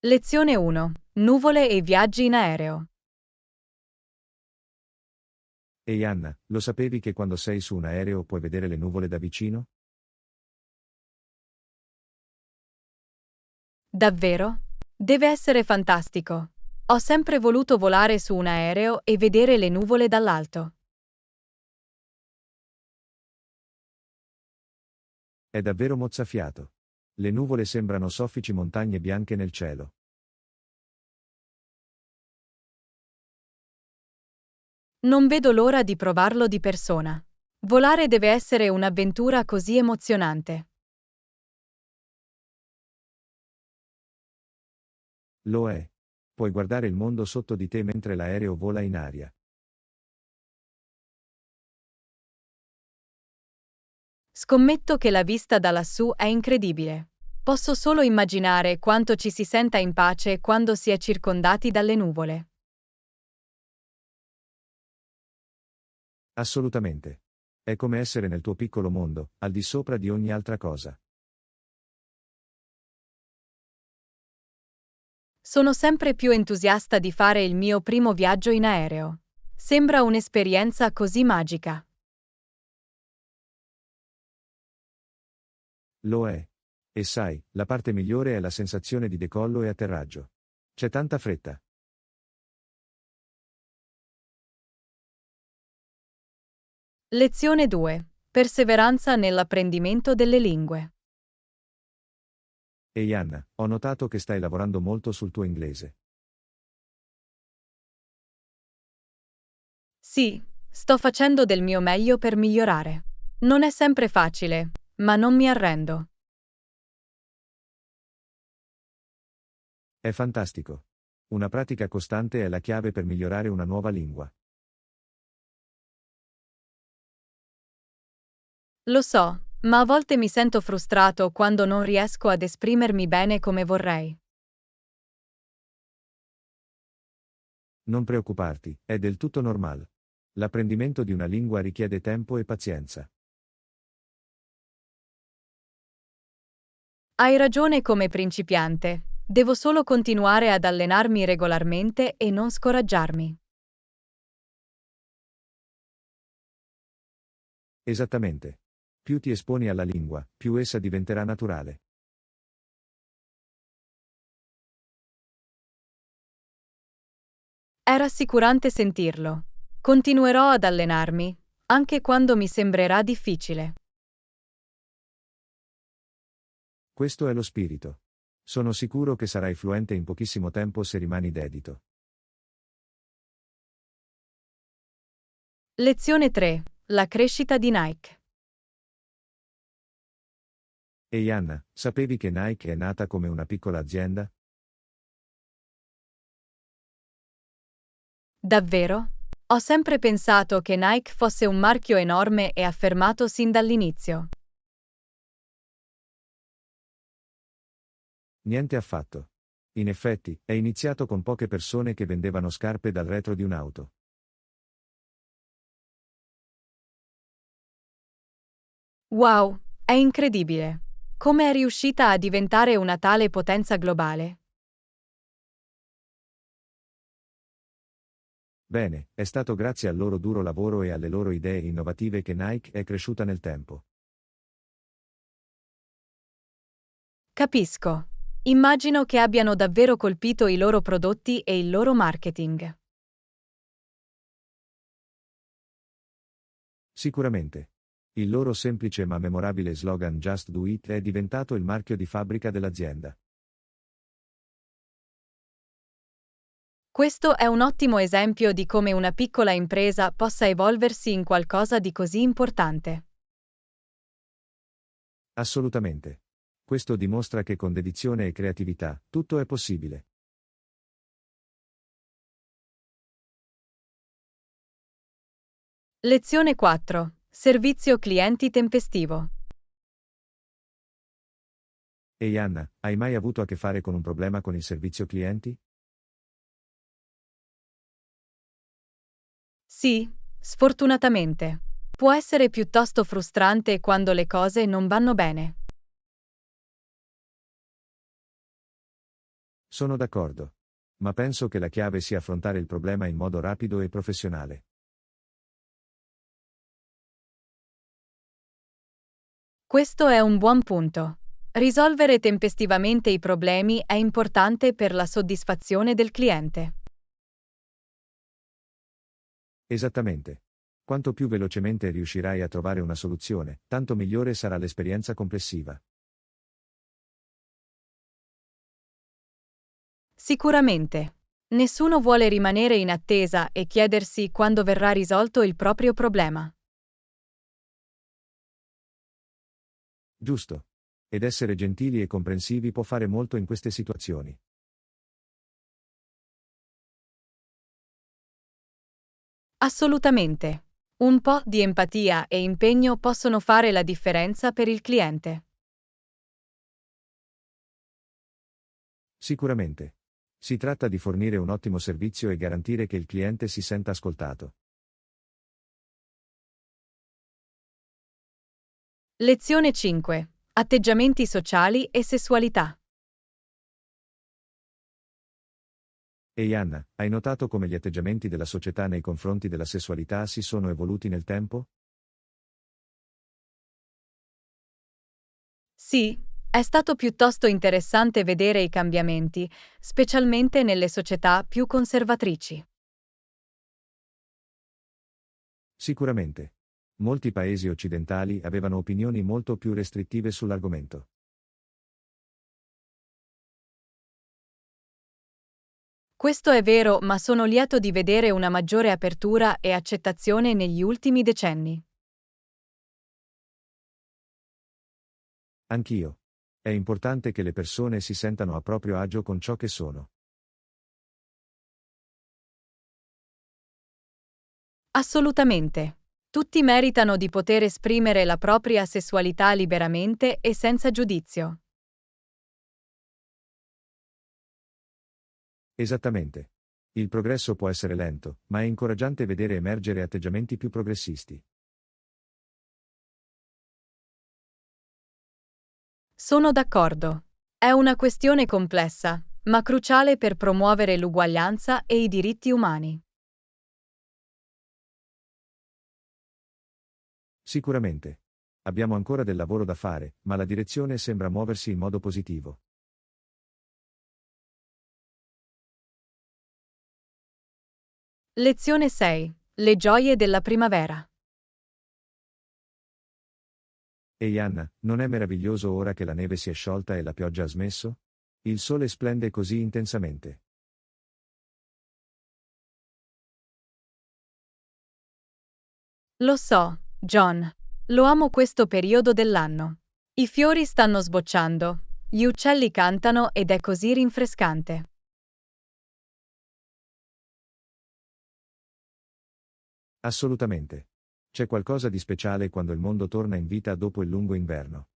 Lezione 1. Nuvole e viaggi in aereo. Ehi Anna, lo sapevi che quando sei su un aereo puoi vedere le nuvole da vicino? Davvero? Deve essere fantastico. Ho sempre voluto volare su un aereo e vedere le nuvole dall'alto. È davvero mozzafiato. Le nuvole sembrano soffici montagne bianche nel cielo. Non vedo l'ora di provarlo di persona. Volare deve essere un'avventura così emozionante. Lo è. Puoi guardare il mondo sotto di te mentre l'aereo vola in aria. Scommetto che la vista da lassù è incredibile. Posso solo immaginare quanto ci si senta in pace quando si è circondati dalle nuvole. Assolutamente. È come essere nel tuo piccolo mondo, al di sopra di ogni altra cosa. Sono sempre più entusiasta di fare il mio primo viaggio in aereo. Sembra un'esperienza così magica. Lo è. E sai, la parte migliore è la sensazione di decollo e atterraggio. C'è tanta fretta. Lezione 2. Perseveranza nell'apprendimento delle lingue. Ehi Anna, ho notato che stai lavorando molto sul tuo inglese. Sì, sto facendo del mio meglio per migliorare. Non è sempre facile, ma non mi arrendo. È fantastico. Una pratica costante è la chiave per migliorare una nuova lingua. Lo so, ma a volte mi sento frustrato quando non riesco ad esprimermi bene come vorrei. Non preoccuparti, è del tutto normale. L'apprendimento di una lingua richiede tempo e pazienza. Hai ragione come principiante. Devo solo continuare ad allenarmi regolarmente e non scoraggiarmi. Esattamente. Più ti esponi alla lingua, più essa diventerà naturale. È rassicurante sentirlo. Continuerò ad allenarmi, anche quando mi sembrerà difficile. Questo è lo spirito. Sono sicuro che sarai fluente in pochissimo tempo se rimani dedito. Lezione 3. La crescita di Nike. Ehi Anna, sapevi che Nike è nata come una piccola azienda? Davvero? Ho sempre pensato che Nike fosse un marchio enorme e affermato sin dall'inizio. Niente affatto. In effetti, è iniziato con poche persone che vendevano scarpe dal retro di un'auto. Wow, è incredibile. Come è riuscita a diventare una tale potenza globale? Bene, è stato grazie al loro duro lavoro e alle loro idee innovative che Nike è cresciuta nel tempo. Capisco. Immagino che abbiano davvero colpito i loro prodotti e il loro marketing. Sicuramente. Il loro semplice ma memorabile slogan Just Do It è diventato il marchio di fabbrica dell'azienda. Questo è un ottimo esempio di come una piccola impresa possa evolversi in qualcosa di così importante. Assolutamente. Questo dimostra che con dedizione e creatività, tutto è possibile. Lezione 4. Servizio clienti tempestivo. Ehi Anna, hai mai avuto a che fare con un problema con il servizio clienti? Sì, sfortunatamente. Può essere piuttosto frustrante quando le cose non vanno bene. Sono d'accordo. Ma penso che la chiave sia affrontare il problema in modo rapido e professionale. Questo è un buon punto. Risolvere tempestivamente i problemi è importante per la soddisfazione del cliente. Esattamente. Quanto più velocemente riuscirai a trovare una soluzione, tanto migliore sarà l'esperienza complessiva. Sicuramente. Nessuno vuole rimanere in attesa e chiedersi quando verrà risolto il proprio problema. Giusto. Ed essere gentili e comprensivi può fare molto in queste situazioni. Assolutamente. Un po' di empatia e impegno possono fare la differenza per il cliente. Sicuramente. Si tratta di fornire un ottimo servizio e garantire che il cliente si senta ascoltato. Lezione 5. Atteggiamenti sociali e sessualità. Ehi Anna, hai notato come gli atteggiamenti della società nei confronti della sessualità si sono evoluti nel tempo? Sì, è stato piuttosto interessante vedere i cambiamenti, specialmente nelle società più conservatrici. Sicuramente. Molti paesi occidentali avevano opinioni molto più restrittive sull'argomento. Questo è vero, ma sono lieto di vedere una maggiore apertura e accettazione negli ultimi decenni. Anch'io. È importante che le persone si sentano a proprio agio con ciò che sono. Assolutamente. Tutti meritano di poter esprimere la propria sessualità liberamente e senza giudizio. Esattamente. Il progresso può essere lento, ma è incoraggiante vedere emergere atteggiamenti più progressisti. Sono d'accordo. È una questione complessa, ma cruciale per promuovere l'uguaglianza e i diritti umani. Sicuramente. Abbiamo ancora del lavoro da fare, ma la direzione sembra muoversi in modo positivo. Lezione 6. Le gioie della primavera. Ehi Anna, non è meraviglioso ora che la neve si è sciolta e la pioggia ha smesso? Il sole splende così intensamente. Lo so, John. Lo amo questo periodo dell'anno. I fiori stanno sbocciando, gli uccelli cantano ed è così rinfrescante. Assolutamente. C'è qualcosa di speciale quando il mondo torna in vita dopo il lungo inverno.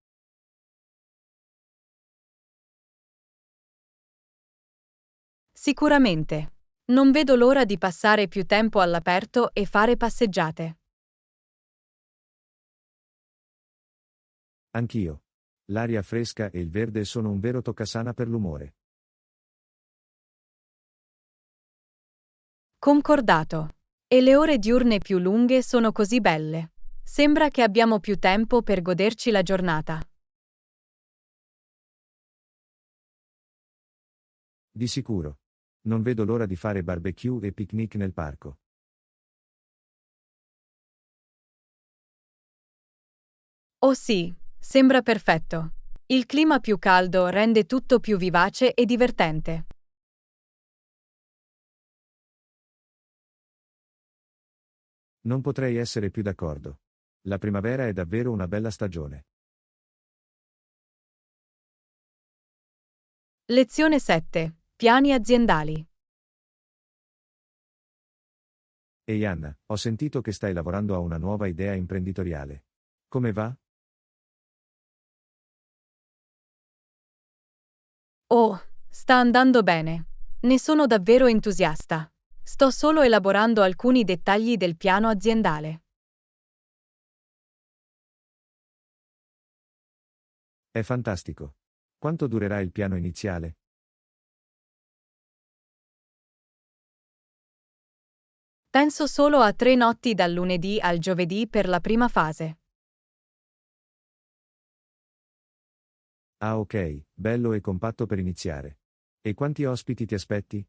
Sicuramente. Non vedo l'ora di passare più tempo all'aperto e fare passeggiate. Anch'io. L'aria fresca e il verde sono un vero toccasana per l'umore. Concordato. E le ore diurne più lunghe sono così belle. Sembra che abbiamo più tempo per goderci la giornata. Di sicuro. Non vedo l'ora di fare barbecue e picnic nel parco. Oh sì, sembra perfetto. Il clima più caldo rende tutto più vivace e divertente. Non potrei essere più d'accordo. La primavera è davvero una bella stagione. Lezione 7. Piani aziendali. Ehi Anna, ho sentito che stai lavorando a una nuova idea imprenditoriale. Come va? Oh, sta andando bene. Ne sono davvero entusiasta. Sto solo elaborando alcuni dettagli del piano aziendale. È fantastico. Quanto durerà il piano iniziale? Penso solo a 3 notti dal lunedì al giovedì per la prima fase. Ah ok, bello e compatto per iniziare. E quanti ospiti ti aspetti?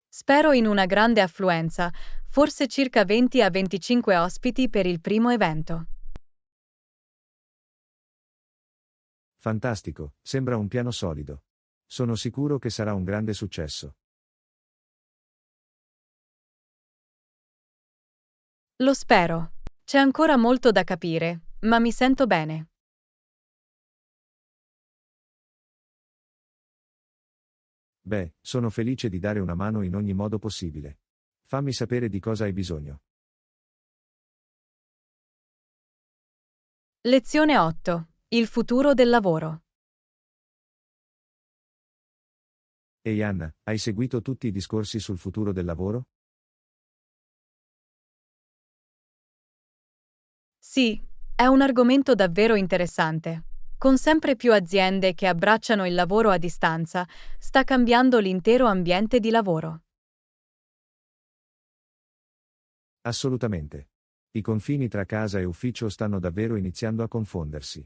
Spero in una grande affluenza, forse circa 20 a 25 ospiti per il primo evento. Fantastico, sembra un piano solido. Sono sicuro che sarà un grande successo. Lo spero. C'è ancora molto da capire, ma mi sento bene. Beh, sono felice di dare una mano in ogni modo possibile. Fammi sapere di cosa hai bisogno. Lezione 8. Il futuro del lavoro. Ehi Anna, hai seguito tutti i discorsi sul futuro del lavoro? Sì, è un argomento davvero interessante. Con sempre più aziende che abbracciano il lavoro a distanza, sta cambiando l'intero ambiente di lavoro. Assolutamente. I confini tra casa e ufficio stanno davvero iniziando a confondersi.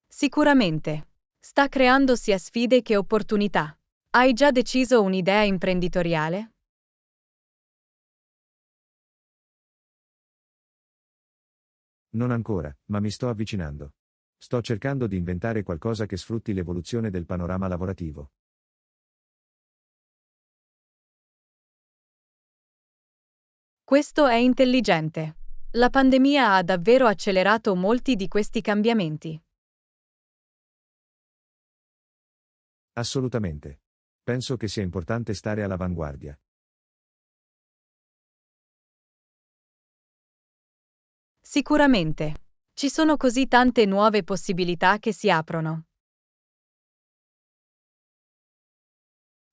Sicuramente. Sta creando sia sfide che opportunità. Hai già deciso un'idea imprenditoriale? Non ancora, ma mi sto avvicinando. Sto cercando di inventare qualcosa che sfrutti l'evoluzione del panorama lavorativo. Questo è intelligente. La pandemia ha davvero accelerato molti di questi cambiamenti. Assolutamente. Penso che sia importante stare all'avanguardia. Sicuramente. Ci sono così tante nuove possibilità che si aprono.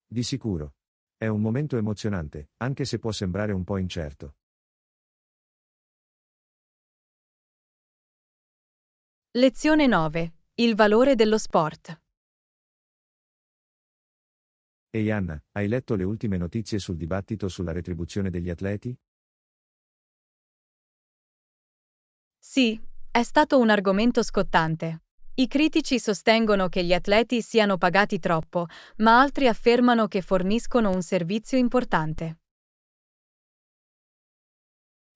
Di sicuro. È un momento emozionante, anche se può sembrare un po' incerto. Lezione 9. Il valore dello sport. Ehi Anna, hai letto le ultime notizie sul dibattito sulla retribuzione degli atleti? Sì, è stato un argomento scottante. I critici sostengono che gli atleti siano pagati troppo, ma altri affermano che forniscono un servizio importante.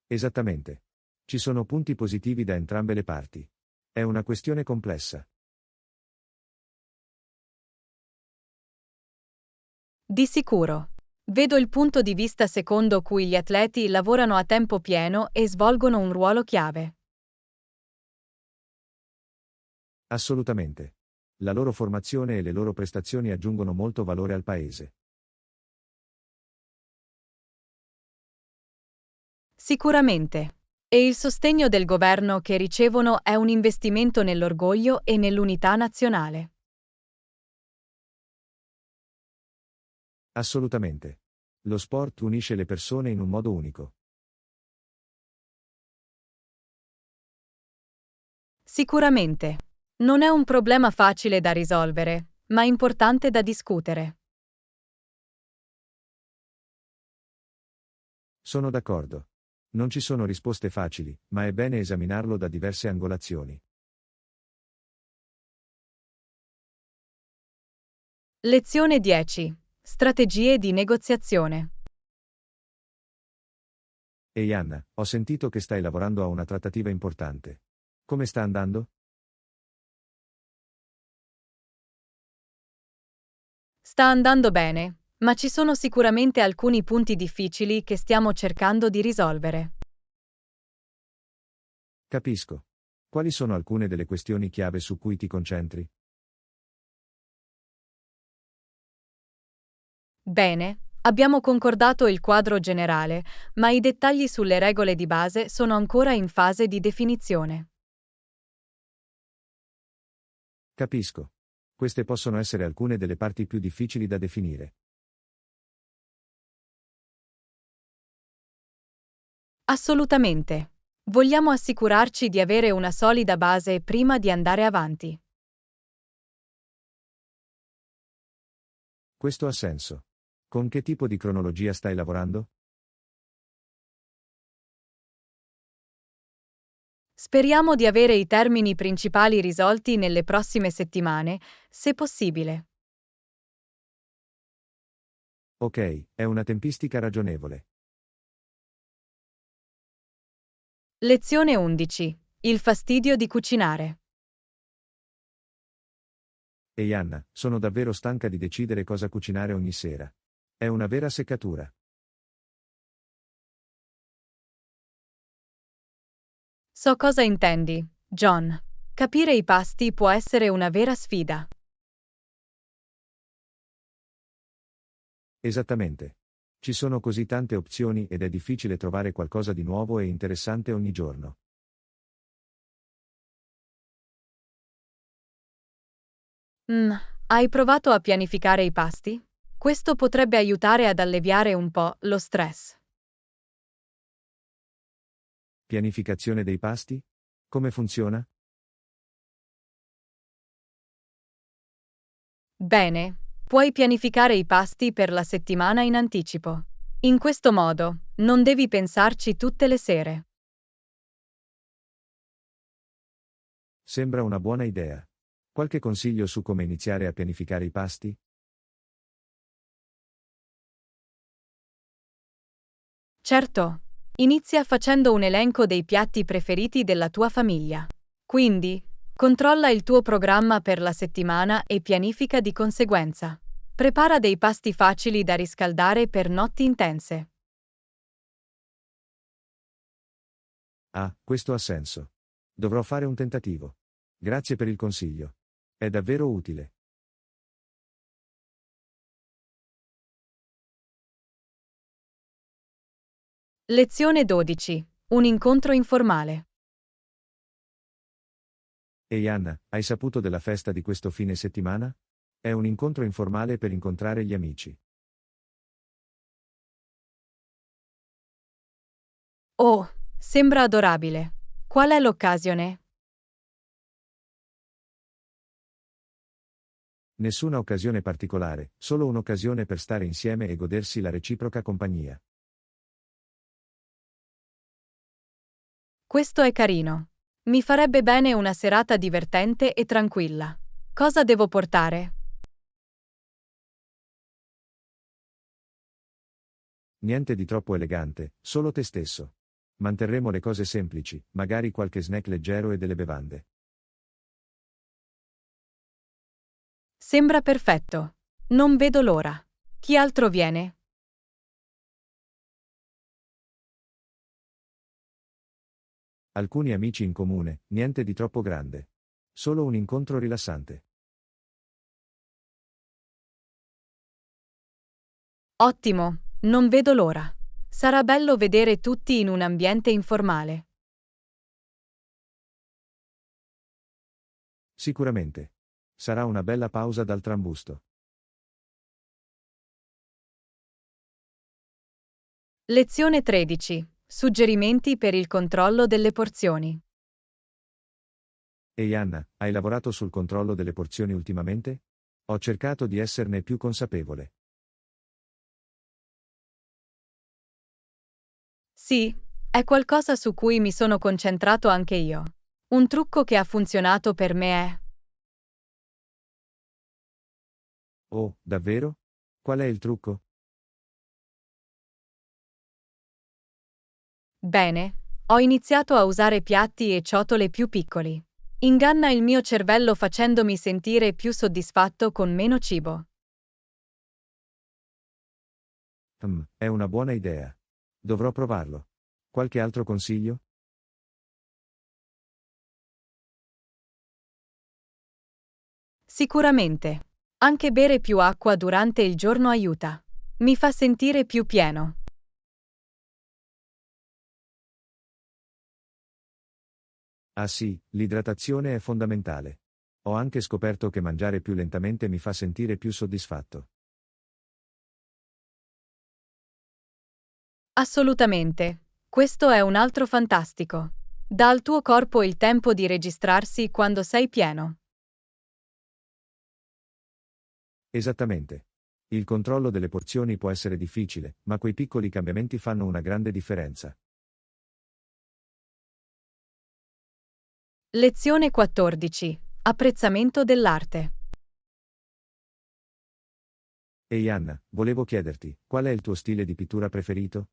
Esattamente. Ci sono punti positivi da entrambe le parti. È una questione complessa. Di sicuro. Vedo il punto di vista secondo cui gli atleti lavorano a tempo pieno e svolgono un ruolo chiave. Assolutamente. La loro formazione e le loro prestazioni aggiungono molto valore al paese. Sicuramente. E il sostegno del governo che ricevono è un investimento nell'orgoglio e nell'unità nazionale. Assolutamente. Lo sport unisce le persone in un modo unico. Sicuramente. Non è un problema facile da risolvere, ma importante da discutere. Sono d'accordo. Non ci sono risposte facili, ma è bene esaminarlo da diverse angolazioni. Lezione 10. Strategie di negoziazione. Ehi Anna, ho sentito che stai lavorando a una trattativa importante. Come sta andando? Sta andando bene, ma ci sono sicuramente alcuni punti difficili che stiamo cercando di risolvere. Capisco. Quali sono alcune delle questioni chiave su cui ti concentri? Bene, abbiamo concordato il quadro generale, ma i dettagli sulle regole di base sono ancora in fase di definizione. Capisco. Queste possono essere alcune delle parti più difficili da definire. Assolutamente. Vogliamo assicurarci di avere una solida base prima di andare avanti. Questo ha senso. Con che tipo di cronologia stai lavorando? Speriamo di avere i termini principali risolti nelle prossime settimane, se possibile. Ok, è una tempistica ragionevole. Lezione 11. Il fastidio di cucinare. Ehi Anna, sono davvero stanca di decidere cosa cucinare ogni sera. È una vera seccatura. So cosa intendi, John. Capire i pasti può essere una vera sfida. Esattamente. Ci sono così tante opzioni ed è difficile trovare qualcosa di nuovo e interessante ogni giorno. Mm, hai provato a pianificare i pasti? Questo potrebbe aiutare ad alleviare un po' lo stress. Pianificazione dei pasti? Come funziona? Bene, puoi pianificare i pasti per la settimana in anticipo. In questo modo, non devi pensarci tutte le sere. Sembra una buona idea. Qualche consiglio su come iniziare a pianificare i pasti? Certo, inizia facendo un elenco dei piatti preferiti della tua famiglia. Quindi, controlla il tuo programma per la settimana e pianifica di conseguenza. Prepara dei pasti facili da riscaldare per notti intense. Ah, questo ha senso. Dovrò fare un tentativo. Grazie per il consiglio. È davvero utile. Lezione 12. Un incontro informale. Ehi Anna, hai saputo della festa di questo fine settimana? È un incontro informale per incontrare gli amici. Oh, sembra adorabile. Qual è l'occasione? Nessuna occasione particolare, solo un'occasione per stare insieme e godersi la reciproca compagnia. Questo è carino. Mi farebbe bene una serata divertente e tranquilla. Cosa devo portare? Niente di troppo elegante, solo te stesso. Manterremo le cose semplici, magari qualche snack leggero e delle bevande. Sembra perfetto. Non vedo l'ora. Chi altro viene? Alcuni amici in comune, niente di troppo grande. Solo un incontro rilassante. Ottimo, non vedo l'ora. Sarà bello vedere tutti in un ambiente informale. Sicuramente. Sarà una bella pausa dal trambusto. Lezione 13. Suggerimenti per il controllo delle porzioni. Ehi Anna, hai lavorato sul controllo delle porzioni ultimamente? Ho cercato di esserne più consapevole. Sì, è qualcosa su cui mi sono concentrato anche io. Un trucco che ha funzionato per me è... Oh, davvero? Qual è il trucco? Bene, ho iniziato a usare piatti e ciotole più piccoli. Inganna il mio cervello facendomi sentire più soddisfatto con meno cibo. È una buona idea. Dovrò provarlo. Qualche altro consiglio? Sicuramente. Anche bere più acqua durante il giorno aiuta. Mi fa sentire più pieno. Ah sì, l'idratazione è fondamentale. Ho anche scoperto che mangiare più lentamente mi fa sentire più soddisfatto. Assolutamente. Questo è un altro fantastico. Dà al tuo corpo il tempo di registrarsi quando sei pieno. Esattamente. Il controllo delle porzioni può essere difficile, ma quei piccoli cambiamenti fanno una grande differenza. Lezione 14. Apprezzamento dell'arte. Ehi Anna, volevo chiederti, qual è il tuo stile di pittura preferito?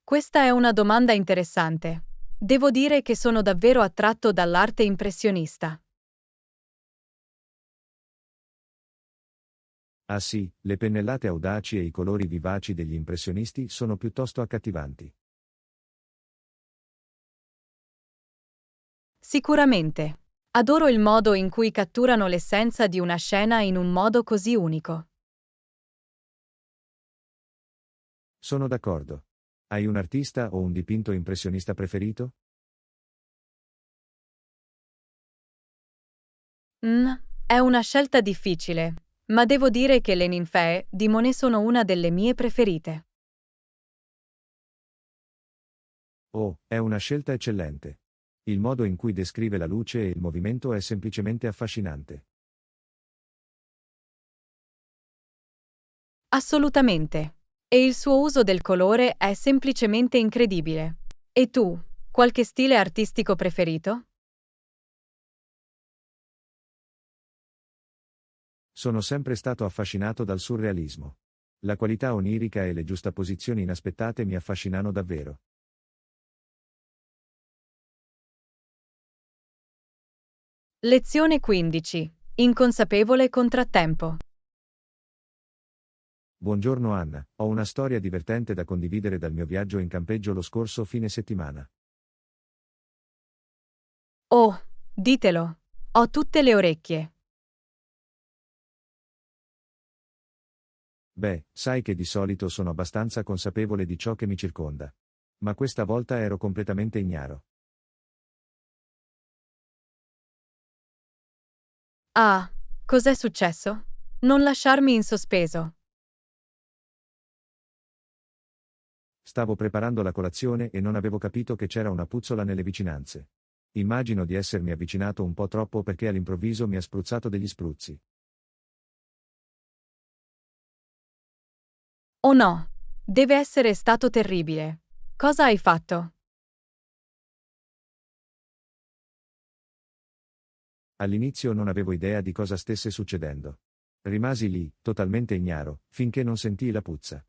Questa è una domanda interessante. Devo dire che sono davvero attratto dall'arte impressionista. Ah sì, le pennellate audaci e i colori vivaci degli impressionisti sono piuttosto accattivanti. Sicuramente. Adoro il modo in cui catturano l'essenza di una scena in un modo così unico. Sono d'accordo. Hai un artista o un dipinto impressionista preferito? Mm, è una scelta difficile, ma devo dire che le ninfee di Monet sono una delle mie preferite. Oh, è una scelta eccellente. Il modo in cui descrive la luce e il movimento è semplicemente affascinante. Assolutamente. E il suo uso del colore è semplicemente incredibile. E tu, qualche stile artistico preferito? Sono sempre stato affascinato dal surrealismo. La qualità onirica e le giustaposizioni inaspettate mi affascinano davvero. Lezione 15. Inconsapevole contrattempo. Buongiorno Anna, ho una storia divertente da condividere dal mio viaggio in campeggio lo scorso fine settimana. Oh, ditelo. Ho tutte le orecchie. Beh, sai che di solito sono abbastanza consapevole di ciò che mi circonda. Ma questa volta ero completamente ignaro. Ah, cos'è successo? Non lasciarmi in sospeso. Stavo preparando la colazione e non avevo capito che c'era una puzzola nelle vicinanze. Immagino di essermi avvicinato un po' troppo perché all'improvviso mi ha spruzzato degli spruzzi. Oh no, deve essere stato terribile. Cosa hai fatto? All'inizio non avevo idea di cosa stesse succedendo. Rimasi lì, totalmente ignaro, finché non sentii la puzza.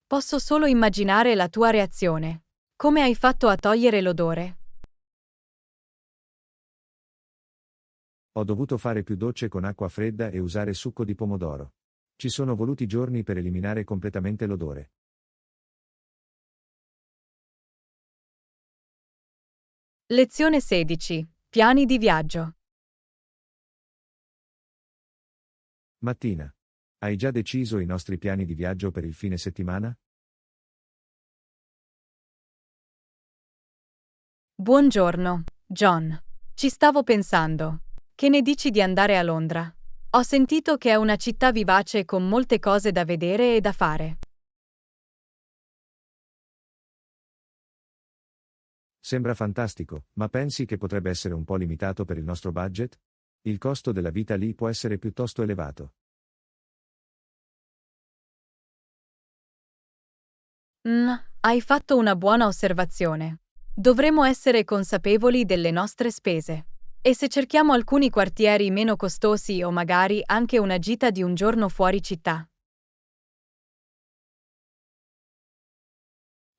Posso solo immaginare la tua reazione. Come hai fatto a togliere l'odore? Ho dovuto fare più docce con acqua fredda e usare succo di pomodoro. Ci sono voluti giorni per eliminare completamente l'odore. Lezione 16. Piani di viaggio. Mattina. Hai già deciso i nostri piani di viaggio per il fine settimana? Buongiorno, John. Ci stavo pensando. Che ne dici di andare a Londra? Ho sentito che è una città vivace con molte cose da vedere e da fare. Sembra fantastico, ma pensi che potrebbe essere un po' limitato per il nostro budget? Il costo della vita lì può essere piuttosto elevato. Hai fatto una buona osservazione. Dovremmo essere consapevoli delle nostre spese. E se cerchiamo alcuni quartieri meno costosi o magari anche una gita di un giorno fuori città?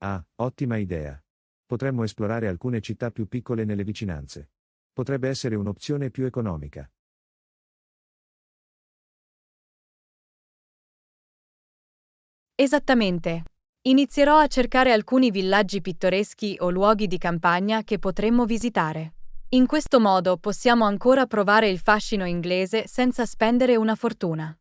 Ah, ottima idea. Potremmo esplorare alcune città più piccole nelle vicinanze. Potrebbe essere un'opzione più economica. Esattamente. Inizierò a cercare alcuni villaggi pittoreschi o luoghi di campagna che potremmo visitare. In questo modo possiamo ancora provare il fascino inglese senza spendere una fortuna.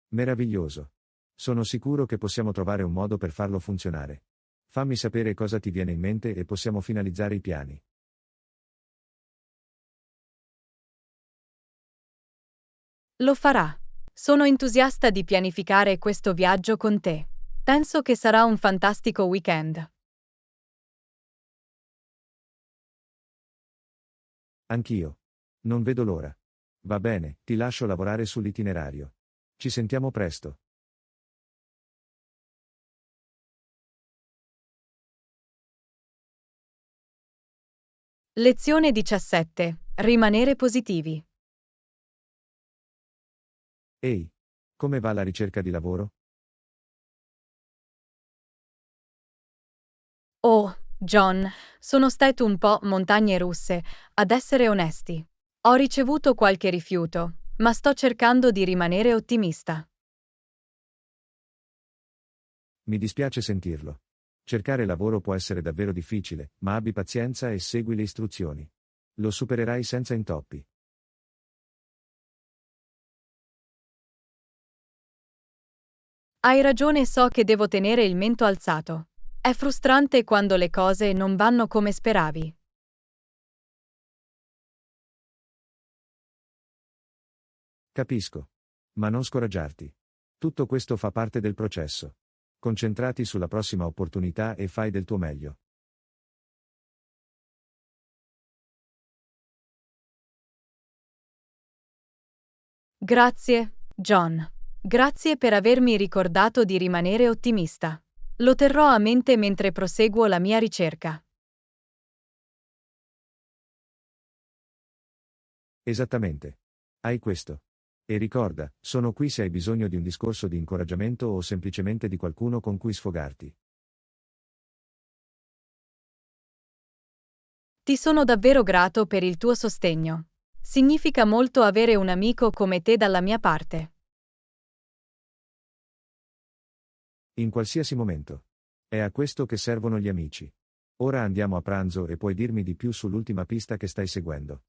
Meraviglioso. Sono sicuro che possiamo trovare un modo per farlo funzionare. Fammi sapere cosa ti viene in mente e possiamo finalizzare i piani. Lo farà. Sono entusiasta di pianificare questo viaggio con te. Penso che sarà un fantastico weekend. Anch'io. Non vedo l'ora. Va bene, ti lascio lavorare sull'itinerario. Ci sentiamo presto. Lezione 17. Rimanere positivi. Ehi, come va la ricerca di lavoro? Oh, John, sono stato un po' montagne russe, ad essere onesti. Ho ricevuto qualche rifiuto, ma sto cercando di rimanere ottimista. Mi dispiace sentirlo. Cercare lavoro può essere davvero difficile, ma abbi pazienza e segui le istruzioni. Lo supererai senza intoppi. Hai ragione, so che devo tenere il mento alzato. È frustrante quando le cose non vanno come speravi. Capisco. Ma non scoraggiarti. Tutto questo fa parte del processo. Concentrati sulla prossima opportunità e fai del tuo meglio. Grazie, John. Grazie per avermi ricordato di rimanere ottimista. Lo terrò a mente mentre proseguo la mia ricerca. Esattamente. Hai questo. E ricorda, sono qui se hai bisogno di un discorso di incoraggiamento o semplicemente di qualcuno con cui sfogarti. Ti sono davvero grato per il tuo sostegno. Significa molto avere un amico come te dalla mia parte. In qualsiasi momento. È a questo che servono gli amici. Ora andiamo a pranzo e puoi dirmi di più sull'ultima pista che stai seguendo.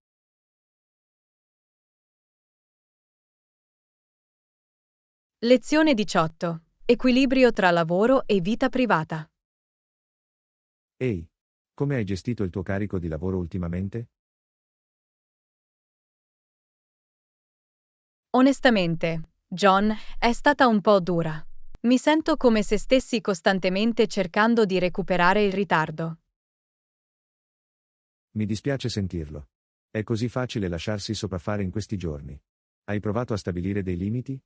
Lezione 18. Equilibrio tra lavoro e vita privata. Ehi, come hai gestito il tuo carico di lavoro ultimamente? Onestamente, John, è stata un po' dura. Mi sento come se stessi costantemente cercando di recuperare il ritardo. Mi dispiace sentirlo. È così facile lasciarsi sopraffare in questi giorni. Hai provato a stabilire dei limiti?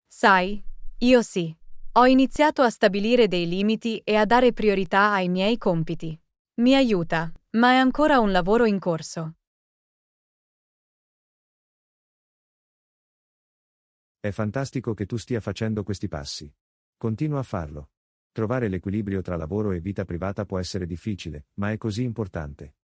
Sai, io sì. Ho iniziato a stabilire dei limiti e a dare priorità ai miei compiti. Mi aiuta, ma è ancora un lavoro in corso. È fantastico che tu stia facendo questi passi. Continua a farlo. Trovare l'equilibrio tra lavoro e vita privata può essere difficile, ma è così importante.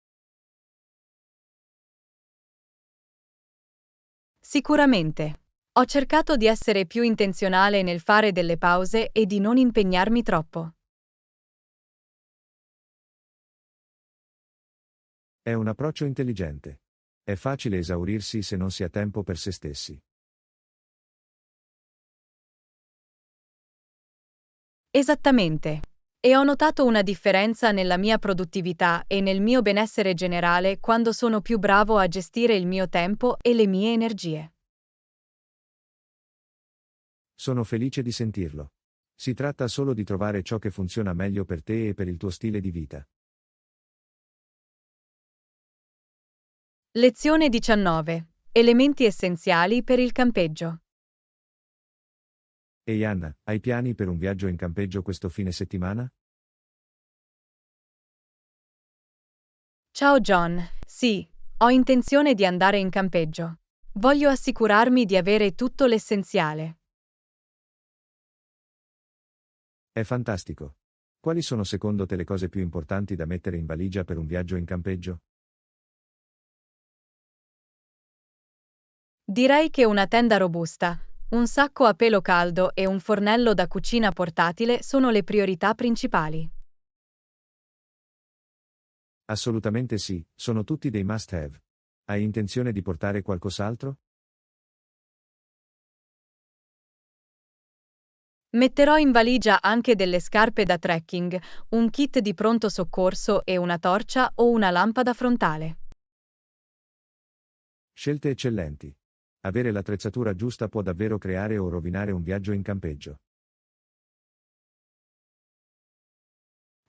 Sicuramente. Ho cercato di essere più intenzionale nel fare delle pause e di non impegnarmi troppo. È un approccio intelligente. È facile esaurirsi se non si ha tempo per se stessi. Esattamente. E ho notato una differenza nella mia produttività e nel mio benessere generale quando sono più bravo a gestire il mio tempo e le mie energie. Sono felice di sentirlo. Si tratta solo di trovare ciò che funziona meglio per te e per il tuo stile di vita. Lezione 19. Elementi essenziali per il campeggio. Ehi Anna, hai piani per un viaggio in campeggio questo fine settimana? Ciao John, sì, ho intenzione di andare in campeggio. Voglio assicurarmi di avere tutto l'essenziale. È fantastico. Quali sono secondo te le cose più importanti da mettere in valigia per un viaggio in campeggio? Direi che una tenda robusta, un sacco a pelo caldo e un fornello da cucina portatile sono le priorità principali. Assolutamente sì, sono tutti dei must-have. Hai intenzione di portare qualcos'altro? Metterò in valigia anche delle scarpe da trekking, un kit di pronto soccorso e una torcia o una lampada frontale. Scelte eccellenti. Avere l'attrezzatura giusta può davvero creare o rovinare un viaggio in campeggio.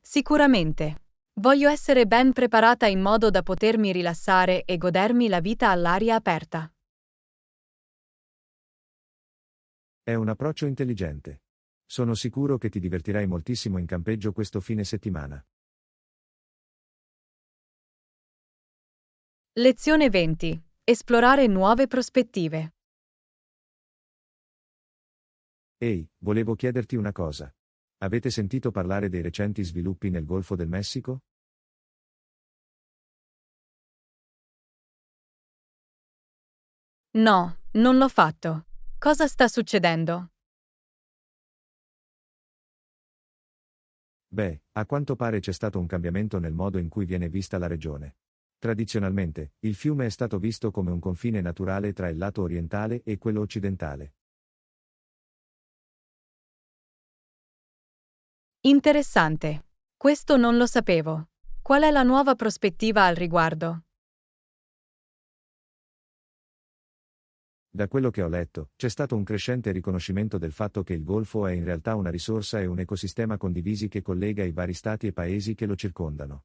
Sicuramente. Voglio essere ben preparata in modo da potermi rilassare e godermi la vita all'aria aperta. È un approccio intelligente. Sono sicuro che ti divertirai moltissimo in campeggio questo fine settimana. Lezione 20. Esplorare nuove prospettive. Ehi, volevo chiederti una cosa. Avete sentito parlare dei recenti sviluppi nel Golfo del Messico? No, non l'ho fatto. Cosa sta succedendo? Beh, a quanto pare c'è stato un cambiamento nel modo in cui viene vista la regione. Tradizionalmente, il fiume è stato visto come un confine naturale tra il lato orientale e quello occidentale. Interessante. Questo non lo sapevo. Qual è la nuova prospettiva al riguardo? Da quello che ho letto, c'è stato un crescente riconoscimento del fatto che il Golfo è in realtà una risorsa e un ecosistema condivisi che collega i vari stati e paesi che lo circondano.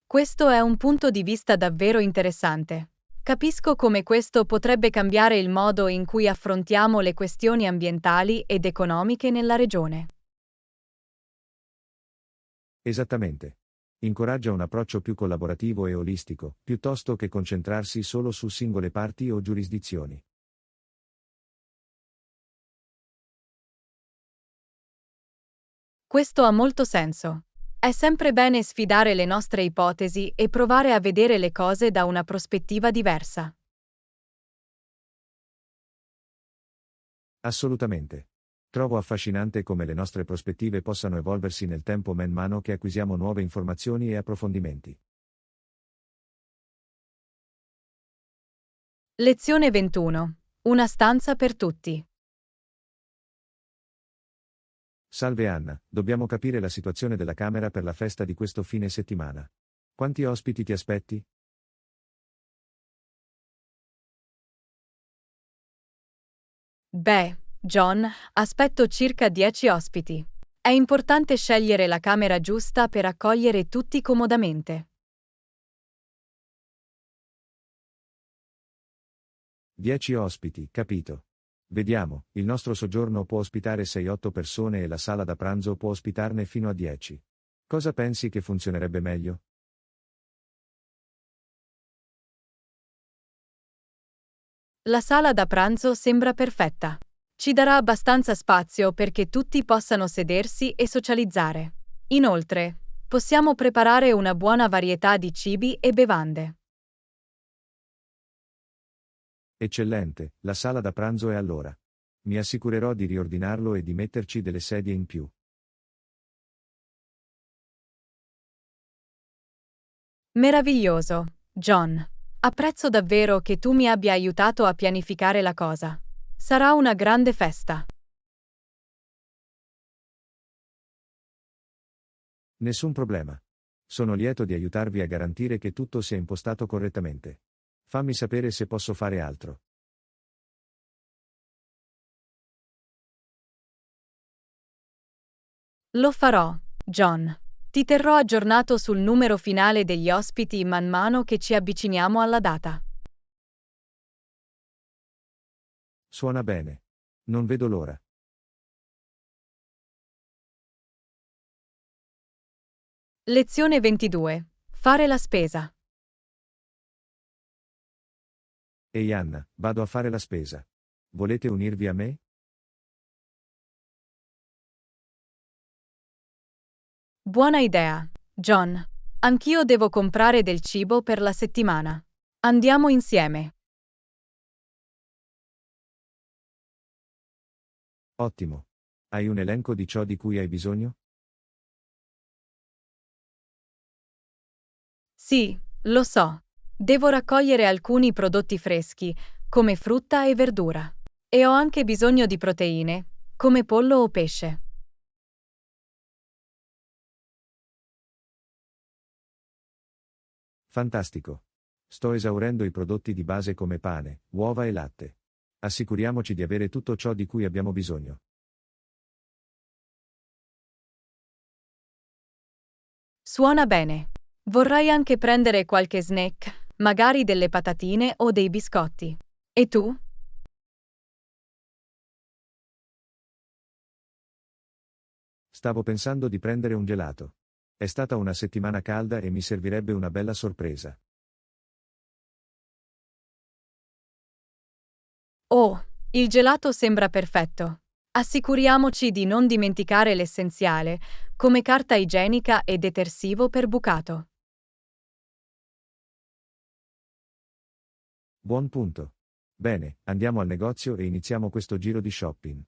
Questo è un punto di vista davvero interessante. Capisco come questo potrebbe cambiare il modo in cui affrontiamo le questioni ambientali ed economiche nella regione. Esattamente. Incoraggia un approccio più collaborativo e olistico, piuttosto che concentrarsi solo su singole parti o giurisdizioni. Questo ha molto senso. È sempre bene sfidare le nostre ipotesi e provare a vedere le cose da una prospettiva diversa. Assolutamente. Trovo affascinante come le nostre prospettive possano evolversi nel tempo man mano che acquisiamo nuove informazioni e approfondimenti. Lezione 21. Una stanza per tutti. Salve Anna, dobbiamo capire la situazione della camera per la festa di questo fine settimana. Quanti ospiti ti aspetti? Beh, John, aspetto circa 10 ospiti. È importante scegliere la camera giusta per accogliere tutti comodamente. 10 ospiti, capito. Vediamo, il nostro soggiorno può ospitare 6-8 persone e la sala da pranzo può ospitarne fino a 10. Cosa pensi che funzionerebbe meglio? La sala da pranzo sembra perfetta. Ci darà abbastanza spazio perché tutti possano sedersi e socializzare. Inoltre, possiamo preparare una buona varietà di cibi e bevande. Eccellente, la sala da pranzo è allora. Mi assicurerò di riordinarlo e di metterci delle sedie in più. Meraviglioso, John. Apprezzo davvero che tu mi abbia aiutato a pianificare la cosa. Sarà una grande festa. Nessun problema. Sono lieto di aiutarvi a garantire che tutto sia impostato correttamente. Fammi sapere se posso fare altro. Lo farò, John. Ti terrò aggiornato sul numero finale degli ospiti man mano che ci avviciniamo alla data. Suona bene. Non vedo l'ora. Lezione 22. Fare la spesa. Ehi Anna, vado a fare la spesa. Volete unirvi a me? Buona idea, John. Anch'io devo comprare del cibo per la settimana. Andiamo insieme. Ottimo. Hai un elenco di ciò di cui hai bisogno? Sì, lo so. Devo raccogliere alcuni prodotti freschi, come frutta e verdura. E ho anche bisogno di proteine, come pollo o pesce. Fantastico. Sto esaurendo i prodotti di base come pane, uova e latte. Assicuriamoci di avere tutto ciò di cui abbiamo bisogno. Suona bene. Vorrei anche prendere qualche snack, magari delle patatine o dei biscotti. E tu? Stavo pensando di prendere un gelato. È stata una settimana calda e mi servirebbe una bella sorpresa. Oh, il gelato sembra perfetto. Assicuriamoci di non dimenticare l'essenziale, come carta igienica e detersivo per bucato. Buon punto. Bene, andiamo al negozio e iniziamo questo giro di shopping.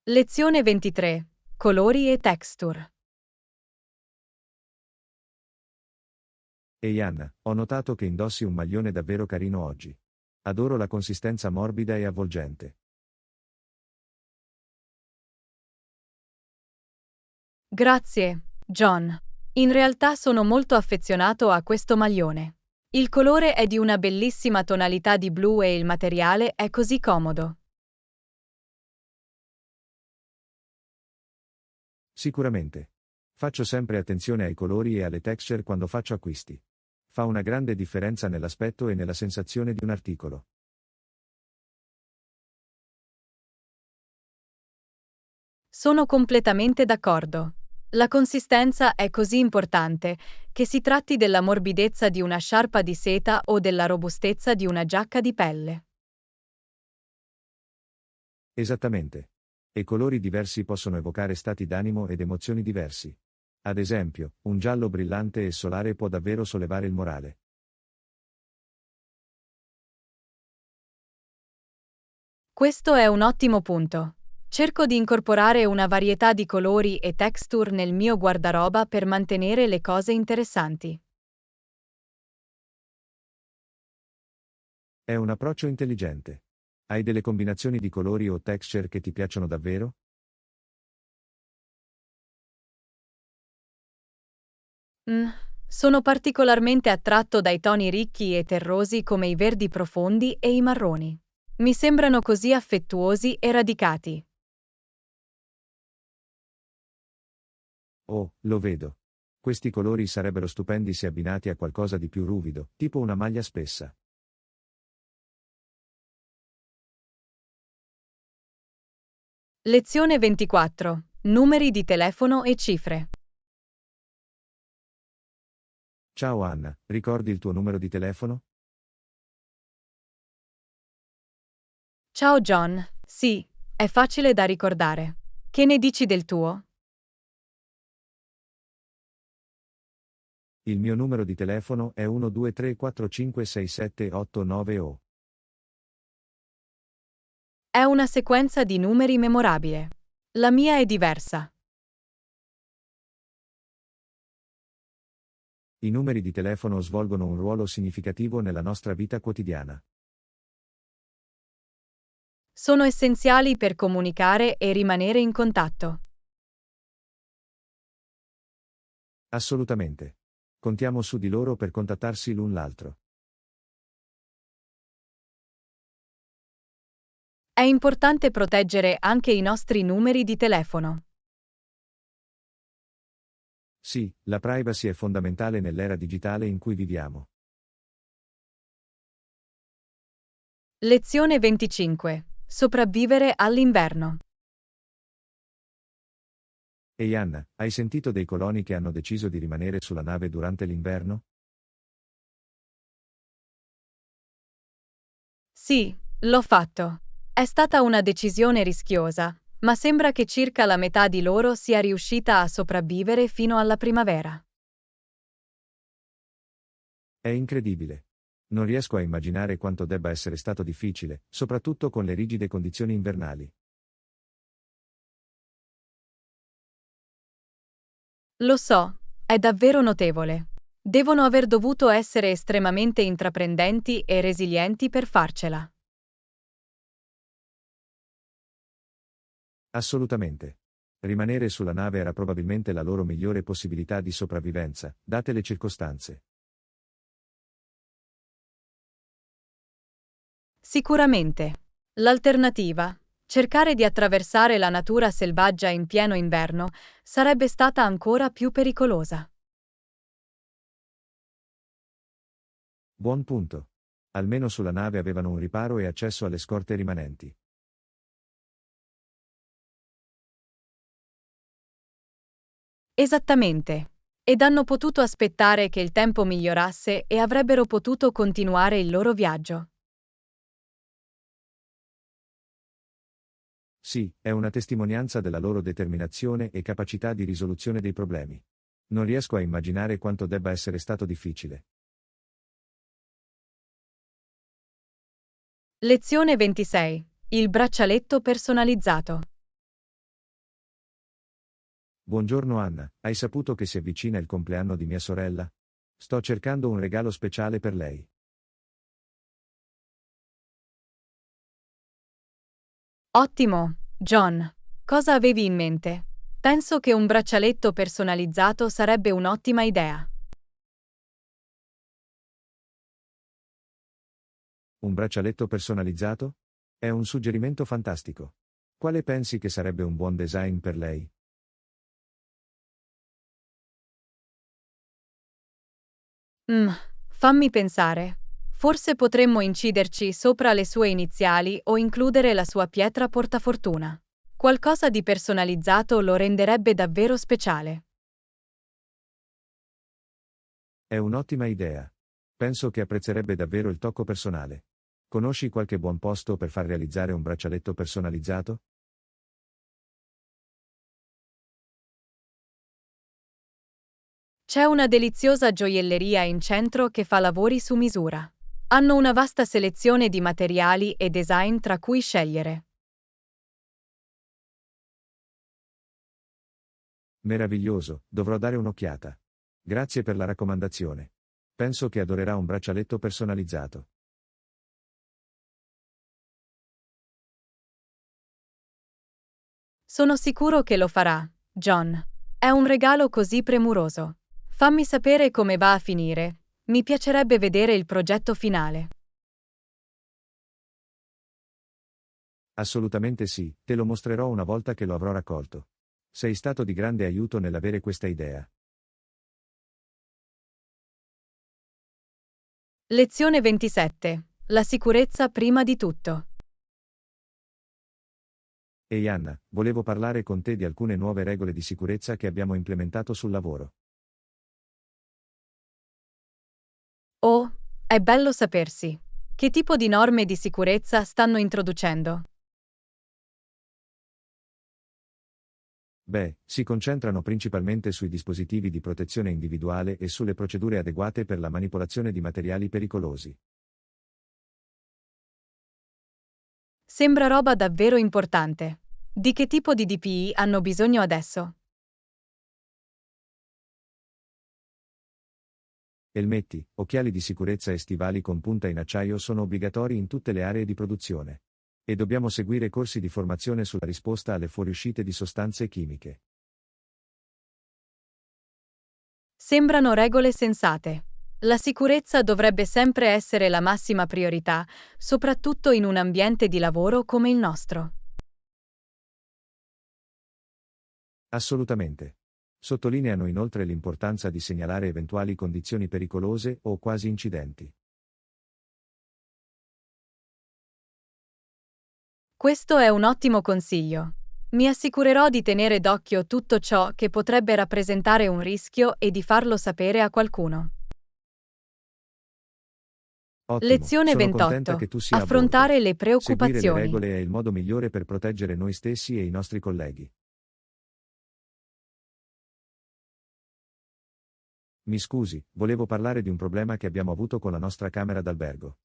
Lezione 23. Colori e texture. Ehi Anna, ho notato che indossi un maglione davvero carino oggi. Adoro la consistenza morbida e avvolgente. Grazie, John. In realtà sono molto affezionato a questo maglione. Il colore è di una bellissima tonalità di blu e il materiale è così comodo. Sicuramente. Faccio sempre attenzione ai colori e alle texture quando faccio acquisti. Fa una grande differenza nell'aspetto e nella sensazione di un articolo. Sono completamente d'accordo. La consistenza è così importante, che si tratti della morbidezza di una sciarpa di seta o della robustezza di una giacca di pelle. Esattamente. E colori diversi possono evocare stati d'animo ed emozioni diversi. Ad esempio, un giallo brillante e solare può davvero sollevare il morale. Questo è un ottimo punto. Cerco di incorporare una varietà di colori e texture nel mio guardaroba per mantenere le cose interessanti. È un approccio intelligente. Hai delle combinazioni di colori o texture che ti piacciono davvero? Mm, Sono particolarmente attratto dai toni ricchi e terrosi come i verdi profondi e i marroni. Mi sembrano così affettuosi e radicati. Oh, lo vedo. Questi colori sarebbero stupendi se abbinati a qualcosa di più ruvido, tipo una maglia spessa. Lezione 24. Numeri di telefono e cifre. Ciao Anna, ricordi il tuo numero di telefono? Ciao John, sì, è facile da ricordare. Che ne dici del tuo? Il mio numero di telefono è 123456789 È una sequenza di numeri memorabile. La mia è diversa. I numeri di telefono svolgono un ruolo significativo nella nostra vita quotidiana. Sono essenziali per comunicare e rimanere in contatto. Assolutamente. Contiamo su di loro per contattarsi l'un l'altro. È importante proteggere anche i nostri numeri di telefono. Sì, la privacy è fondamentale nell'era digitale in cui viviamo. Lezione 25. Sopravvivere all'inverno. Ehi Anna, hai sentito dei coloni che hanno deciso di rimanere sulla nave durante l'inverno? Sì, l'ho fatto. È stata una decisione rischiosa, ma sembra che circa la metà di loro sia riuscita a sopravvivere fino alla primavera. È incredibile. Non riesco a immaginare quanto debba essere stato difficile, soprattutto con le rigide condizioni invernali. Lo so, è davvero notevole. Devono aver dovuto essere estremamente intraprendenti e resilienti per farcela. Assolutamente. Rimanere sulla nave era probabilmente la loro migliore possibilità di sopravvivenza, date le circostanze. Sicuramente. L'alternativa, cercare di attraversare la natura selvaggia in pieno inverno, sarebbe stata ancora più pericolosa. Buon punto. Almeno sulla nave avevano un riparo e accesso alle scorte rimanenti. Esattamente. Ed hanno potuto aspettare che il tempo migliorasse e avrebbero potuto continuare il loro viaggio. Sì, è una testimonianza della loro determinazione e capacità di risoluzione dei problemi. Non riesco a immaginare quanto debba essere stato difficile. Lezione 26. Il braccialetto personalizzato. Buongiorno Anna, hai saputo che si avvicina il compleanno di mia sorella? Sto cercando un regalo speciale per lei. Ottimo, John. Cosa avevi in mente? Penso che un braccialetto personalizzato sarebbe un'ottima idea. Un braccialetto personalizzato? È un suggerimento fantastico. Quale pensi che sarebbe un buon design per lei? Mm, fammi pensare. Forse potremmo inciderci sopra le sue iniziali o includere la sua pietra portafortuna. Qualcosa di personalizzato lo renderebbe davvero speciale. È un'ottima idea. Penso che apprezzerebbe davvero il tocco personale. Conosci qualche buon posto per far realizzare un braccialetto personalizzato? C'è una deliziosa gioielleria in centro che fa lavori su misura. Hanno una vasta selezione di materiali e design tra cui scegliere. Meraviglioso, dovrò dare un'occhiata. Grazie per la raccomandazione. Penso che adorerà un braccialetto personalizzato. Sono sicuro che lo farà, John. È un regalo così premuroso. Fammi sapere come va a finire. Mi piacerebbe vedere il progetto finale. Assolutamente sì, te lo mostrerò una volta che lo avrò raccolto. Sei stato di grande aiuto nell'avere questa idea. Lezione 27. La sicurezza prima di tutto. Ehi Anna, volevo parlare con te di alcune nuove regole di sicurezza che abbiamo implementato sul lavoro. Oh, è bello sapersi. Che tipo di norme di sicurezza stanno introducendo? Beh, si concentrano principalmente sui dispositivi di protezione individuale e sulle procedure adeguate per la manipolazione di materiali pericolosi. Sembra roba davvero importante. Di che tipo di DPI hanno bisogno adesso? Elmetti, occhiali di sicurezza e stivali con punta in acciaio sono obbligatori in tutte le aree di produzione. E dobbiamo seguire corsi di formazione sulla risposta alle fuoriuscite di sostanze chimiche. Sembrano regole sensate. La sicurezza dovrebbe sempre essere la massima priorità, soprattutto in un ambiente di lavoro come il nostro. Assolutamente. Sottolineano inoltre l'importanza di segnalare eventuali condizioni pericolose o quasi incidenti. Questo è un ottimo consiglio. Mi assicurerò di tenere d'occhio tutto ciò che potrebbe rappresentare un rischio e di farlo sapere a qualcuno. Ottimo, Lezione sono contenta 28. che tu sia a bordo. Affrontare le Seguire le preoccupazioni. regole è il modo migliore per proteggere noi stessi e i nostri colleghi. Mi scusi, volevo parlare di un problema che abbiamo avuto con la nostra camera d'albergo.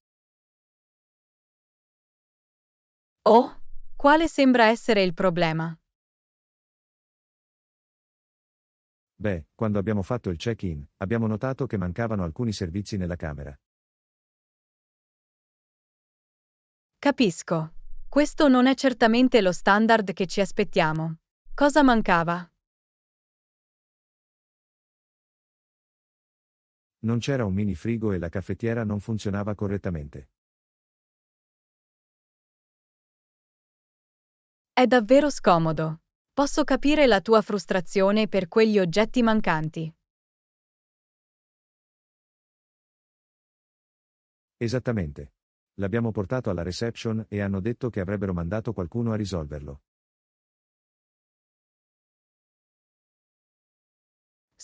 Oh, quale sembra essere il problema? Beh, quando abbiamo fatto il check-in, abbiamo notato che mancavano alcuni servizi nella camera. Capisco. Questo non è certamente lo standard che ci aspettiamo. Cosa mancava? Non c'era un mini frigo e la caffettiera non funzionava correttamente. È davvero scomodo. Posso capire la tua frustrazione per quegli oggetti mancanti. Esattamente. L'abbiamo portato alla reception e hanno detto che avrebbero mandato qualcuno a risolverlo.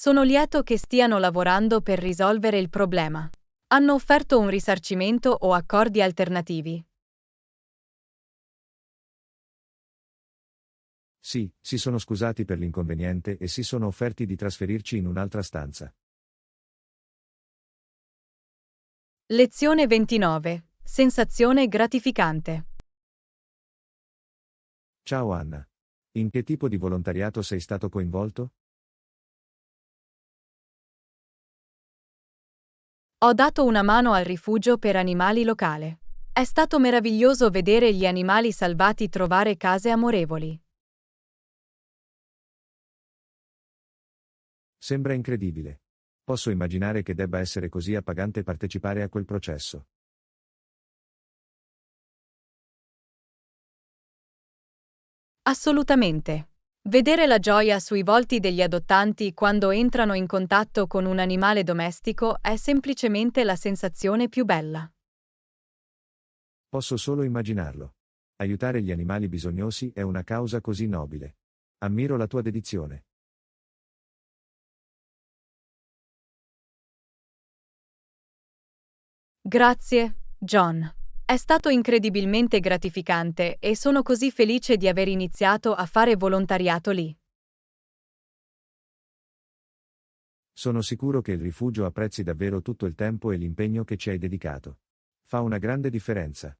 Sono lieto che stiano lavorando per risolvere il problema. Hanno offerto un risarcimento o accordi alternativi. Sì, si sono scusati per l'inconveniente e si sono offerti di trasferirci in un'altra stanza. Lezione 29. Sensazione gratificante. Ciao Anna. In che tipo di volontariato sei stato coinvolto? Ho dato una mano al rifugio per animali locale. È stato meraviglioso vedere gli animali salvati trovare case amorevoli. Sembra incredibile. Posso immaginare che debba essere così appagante partecipare a quel processo. Assolutamente. Vedere la gioia sui volti degli adottanti quando entrano in contatto con un animale domestico è semplicemente la sensazione più bella. Posso solo immaginarlo. Aiutare gli animali bisognosi è una causa così nobile. Ammiro la tua dedizione. Grazie, John. È stato incredibilmente gratificante e sono così felice di aver iniziato a fare volontariato lì. Sono sicuro che il rifugio apprezzi davvero tutto il tempo e l'impegno che ci hai dedicato. Fa una grande differenza.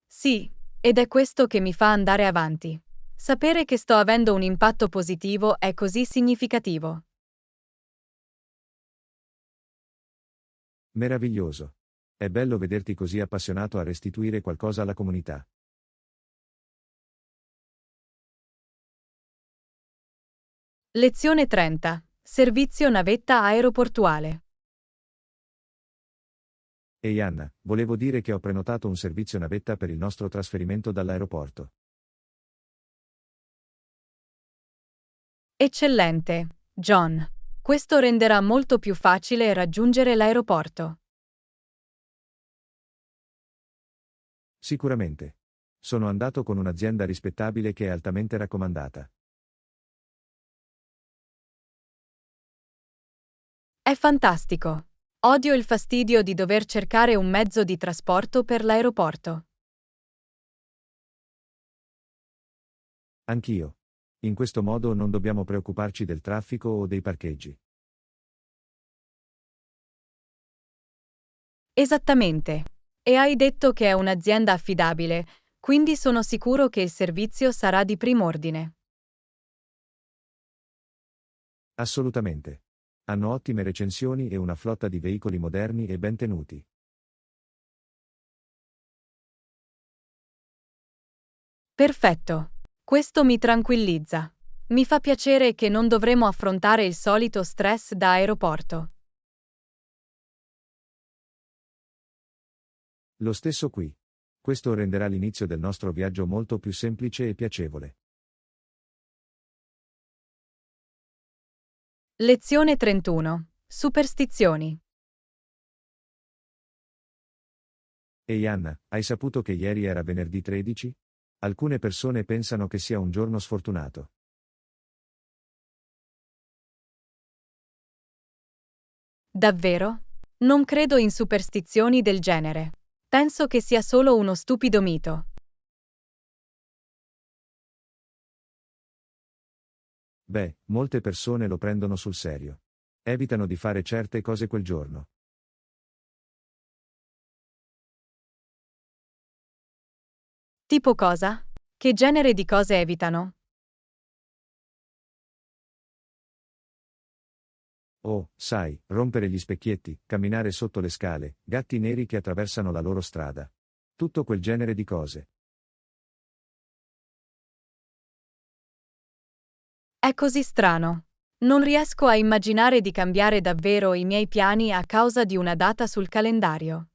Sì, ed è questo che mi fa andare avanti. Sapere che sto avendo un impatto positivo è così significativo. Meraviglioso. È bello vederti così appassionato a restituire qualcosa alla comunità. Lezione 30. Servizio navetta aeroportuale. Ehi Anna, volevo dire che ho prenotato un servizio navetta per il nostro trasferimento dall'aeroporto. Eccellente, John. Questo renderà molto più facile raggiungere l'aeroporto. Sicuramente. Sono andato con un'azienda rispettabile che è altamente raccomandata. È fantastico. Odio il fastidio di dover cercare un mezzo di trasporto per l'aeroporto. Anch'io. In questo modo non dobbiamo preoccuparci del traffico o dei parcheggi. Esattamente. E hai detto che è un'azienda affidabile, quindi sono sicuro che il servizio sarà di prim'ordine. Assolutamente. Hanno ottime recensioni e una flotta di veicoli moderni e ben tenuti. Perfetto. Questo mi tranquillizza. Mi fa piacere che non dovremo affrontare il solito stress da aeroporto. Lo stesso qui. Questo renderà l'inizio del nostro viaggio molto più semplice e piacevole. Lezione 31. Superstizioni. Ehi Anna, hai saputo che ieri era venerdì 13? Alcune persone pensano che sia un giorno sfortunato. Davvero? Non credo in superstizioni del genere. Penso che sia solo uno stupido mito. Beh, molte persone lo prendono sul serio. Evitano di fare certe cose quel giorno. Tipo cosa? Che genere di cose evitano? Oh, sai, rompere gli specchietti, camminare sotto le scale, gatti neri che attraversano la loro strada. Tutto quel genere di cose. È così strano. Non riesco a immaginare di cambiare davvero i miei piani a causa di una data sul calendario.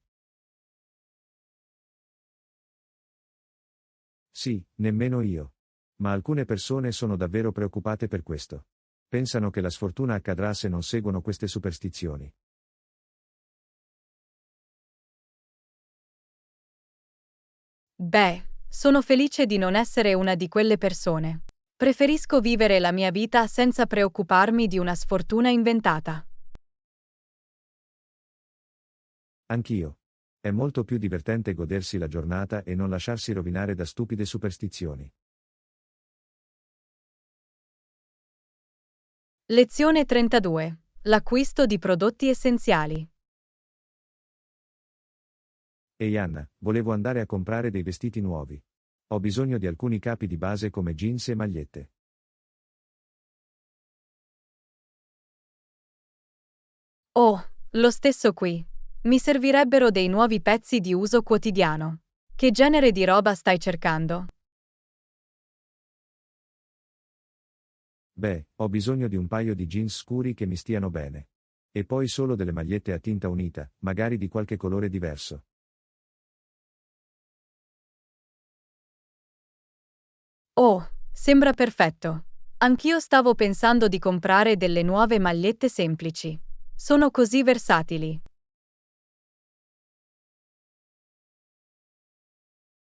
Sì, nemmeno io. Ma alcune persone sono davvero preoccupate per questo. Pensano che la sfortuna accadrà se non seguono queste superstizioni. Beh, sono felice di non essere una di quelle persone. Preferisco vivere la mia vita senza preoccuparmi di una sfortuna inventata. Anch'io. È molto più divertente godersi la giornata e non lasciarsi rovinare da stupide superstizioni. Lezione 32. L'acquisto di prodotti essenziali. Ehi Anna, volevo andare a comprare dei vestiti nuovi. Ho bisogno di alcuni capi di base come jeans e magliette. Oh, lo stesso qui. Mi servirebbero dei nuovi pezzi di uso quotidiano. Che genere di roba stai cercando? Beh, ho bisogno di un paio di jeans scuri che mi stiano bene. E poi solo delle magliette a tinta unita, magari di qualche colore diverso. Oh, sembra perfetto. Anch'io stavo pensando di comprare delle nuove magliette semplici. Sono così versatili.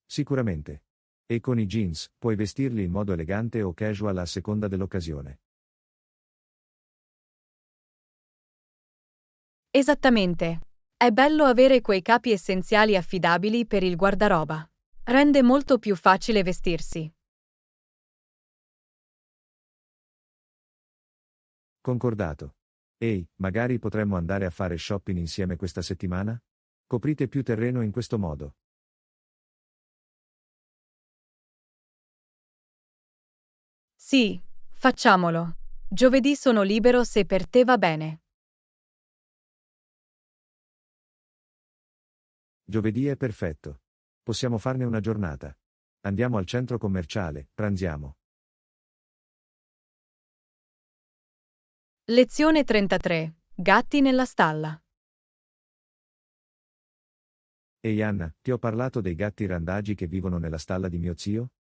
Sicuramente. E con i jeans, puoi vestirli in modo elegante o casual a seconda dell'occasione. Esattamente. È bello avere quei capi essenziali affidabili per il guardaroba. Rende molto più facile vestirsi. Concordato. Ehi, magari potremmo andare a fare shopping insieme questa settimana? Coprite più terreno in questo modo. Sì, facciamolo. Giovedì sono libero se per te va bene. Giovedì è perfetto. Possiamo farne una giornata. Andiamo al centro commerciale, pranziamo. Lezione 33. Gatti nella stalla. Ehi Anna, ti ho parlato dei gatti randagi che vivono nella stalla di mio zio?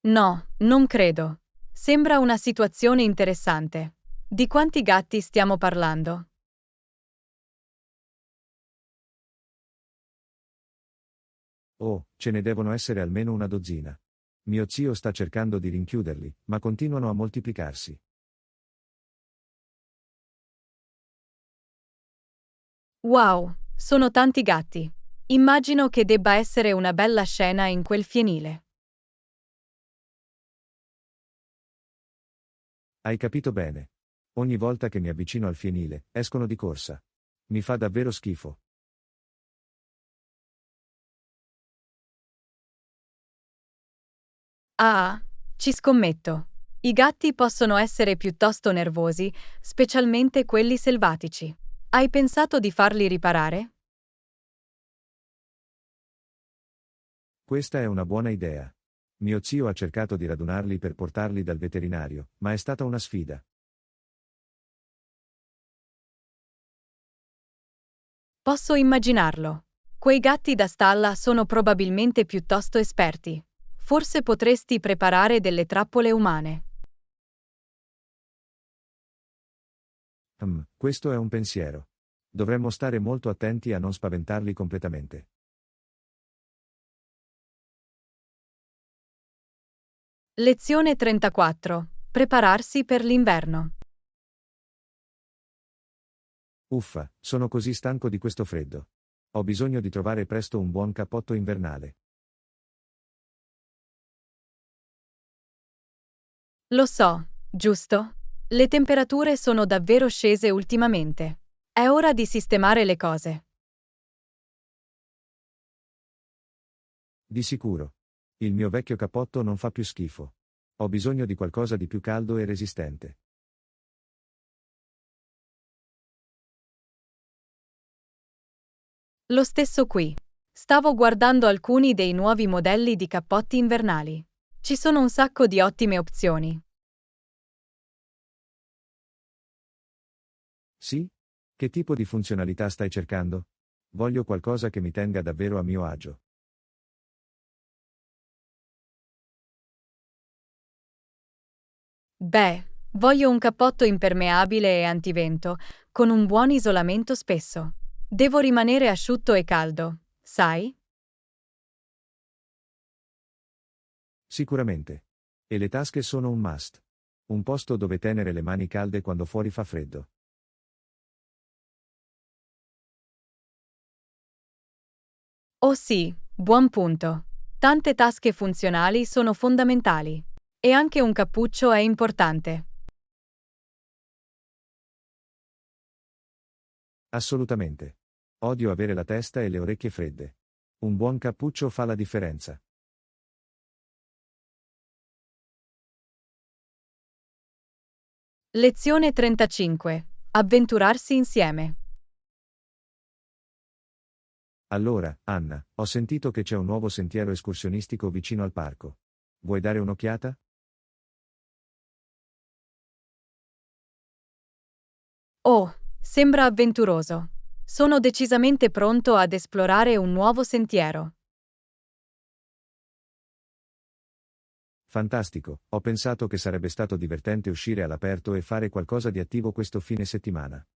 No, non credo. Sembra una situazione interessante. Di quanti gatti stiamo parlando? Oh, ce ne devono essere almeno una dozzina. Mio zio sta cercando di rinchiuderli, ma continuano a moltiplicarsi. Wow, sono tanti gatti. Immagino che debba essere una bella scena in quel fienile. Hai capito bene. Ogni volta che mi avvicino al fienile, escono di corsa. Mi fa davvero schifo. Ah, ci scommetto. I gatti possono essere piuttosto nervosi, specialmente quelli selvatici. Hai pensato di farli riparare? Questa è una buona idea. Mio zio ha cercato di radunarli per portarli dal veterinario, ma è stata una sfida. Posso immaginarlo. Quei gatti da stalla sono probabilmente piuttosto esperti. Forse potresti preparare delle trappole umane. Questo è un pensiero. Dovremmo stare molto attenti a non spaventarli completamente. Lezione 34. Prepararsi per l'inverno. Uffa, sono così stanco di questo freddo. Ho bisogno di trovare presto un buon cappotto invernale. Lo so, giusto? Le temperature sono davvero scese ultimamente. È ora di sistemare le cose. Di sicuro. Il mio vecchio cappotto non fa più schifo. Ho bisogno di qualcosa di più caldo e resistente. Lo stesso qui. Stavo guardando alcuni dei nuovi modelli di cappotti invernali. Ci sono un sacco di ottime opzioni. Sì? Che tipo di funzionalità stai cercando? Voglio qualcosa che mi tenga davvero a mio agio. Beh, voglio un cappotto impermeabile e antivento, con un buon isolamento spesso. Devo rimanere asciutto e caldo, sai? Sicuramente. E le tasche sono un must. Un posto dove tenere le mani calde quando fuori fa freddo. Oh sì, buon punto. Tante tasche funzionali sono fondamentali. E anche un cappuccio è importante. Assolutamente. Odio avere la testa e le orecchie fredde. Un buon cappuccio fa la differenza. Lezione 35. Avventurarsi insieme. Allora, Anna, ho sentito che c'è un nuovo sentiero escursionistico vicino al parco. Vuoi dare un'occhiata? Oh, sembra avventuroso. Sono decisamente pronto ad esplorare un nuovo sentiero. Fantastico, ho pensato che sarebbe stato divertente uscire all'aperto e fare qualcosa di attivo questo fine settimana.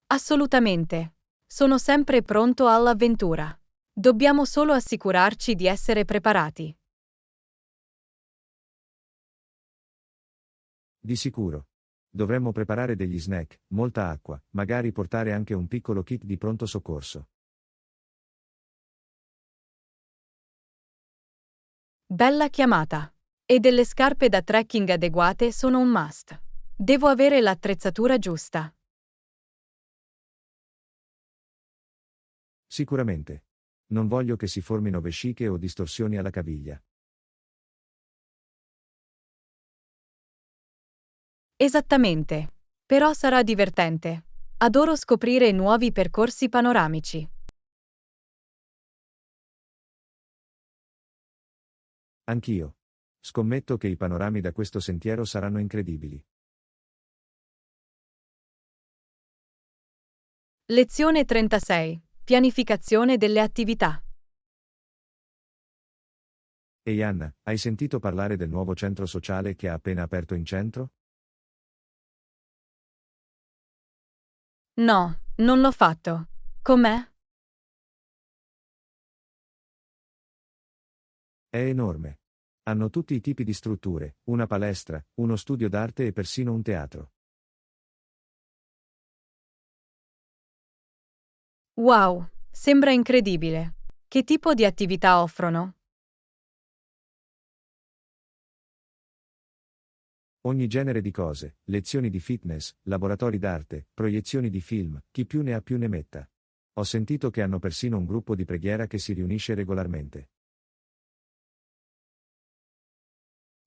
Assolutamente. Sono sempre pronto all'avventura. Dobbiamo solo assicurarci di essere preparati. Di sicuro. Dovremmo preparare degli snack, molta acqua, magari portare anche un piccolo kit di pronto soccorso. Bella chiamata. E delle scarpe da trekking adeguate sono un must. Devo avere l'attrezzatura giusta. Sicuramente. Non voglio che si formino vesciche o distorsioni alla caviglia. Esattamente. Però sarà divertente. Adoro scoprire nuovi percorsi panoramici. Anch'io. Scommetto che i panorami da questo sentiero saranno incredibili. Lezione 36. Pianificazione delle attività. Ehi Anna, hai sentito parlare del nuovo centro sociale che ha appena aperto in centro? No, non l'ho fatto. Com'è? È enorme. Hanno tutti i tipi di strutture, una palestra, uno studio d'arte e persino un teatro. Wow, sembra incredibile. Che tipo di attività offrono? Ogni genere di cose, lezioni di fitness, laboratori d'arte, proiezioni di film, chi più ne ha più ne metta. Ho sentito che hanno persino un gruppo di preghiera che si riunisce regolarmente.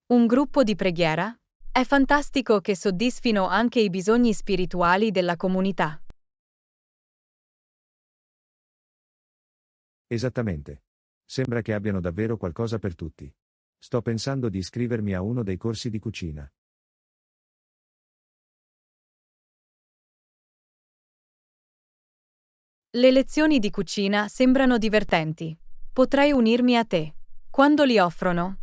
Un gruppo di preghiera? È fantastico che soddisfino anche i bisogni spirituali della comunità. Esattamente. Sembra che abbiano davvero qualcosa per tutti. Sto pensando di iscrivermi a uno dei corsi di cucina. Le lezioni di cucina sembrano divertenti. Potrei unirmi a te. Quando li offrono?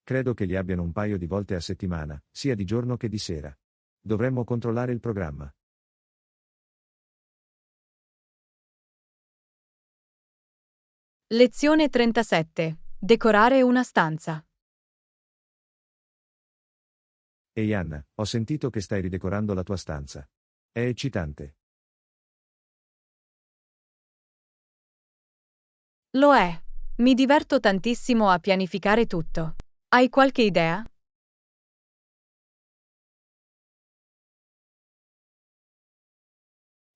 Credo che li abbiano un paio di volte a settimana, sia di giorno che di sera. Dovremmo controllare il programma. Lezione 37. Decorare una stanza. Ehi Anna, ho sentito che stai ridecorando la tua stanza. È eccitante. Lo è. Mi diverto tantissimo a pianificare tutto. Hai qualche idea?